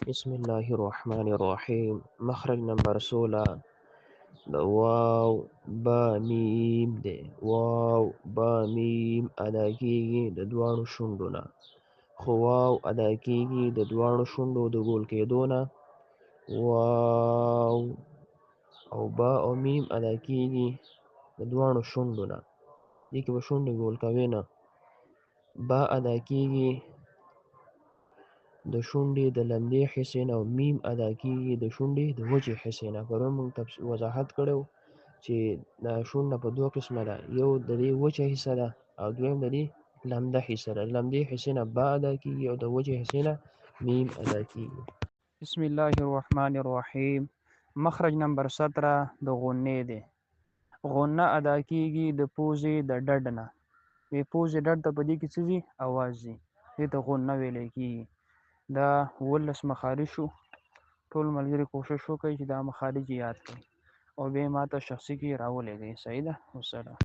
بسم الله الرحمن الرحیم. مخرج نمبر 16 د واو با میم دی. واو با میم ادا کیږي د دواړو شونډو نه، خو واو ادا کیږي د دواړو شونډو د ګول کېدو نه. واو او با او میم ادا کیږي د دواړو شونډو نه، دې کې به شونډې ګول کوي نه. با ادا کیږي د شونډې د لمدې حصې نه، او میم ادا کیږي د شونډې د وچې حصې نه. پرون موږ وضاحت کړی و چې دا شونډه په دوه قسمه ده، یو د دې وچه حصه ده او دویم د دې لمده حصه ده. لمدې حصې نه با ادا کیږي او د وچې حصې نه میم ادا کیږي. بسم الله الرحمن الرحیم. مخرج نمبر 17 د غنې دی. غنه ادا کیږي د پوزې د ډډ نه. د پوزې ډډ ته په دې کې څه ځي؟ اواز ځي، دې ته غنه ویلی کېږي. دا 18 مخارج شو. ټول ملګري کوشش وکړئ چې دا مخارج یاد کړئ او بیا یې ما ته شخصي کې راولېږئ. صحیح ده؟ والسلام.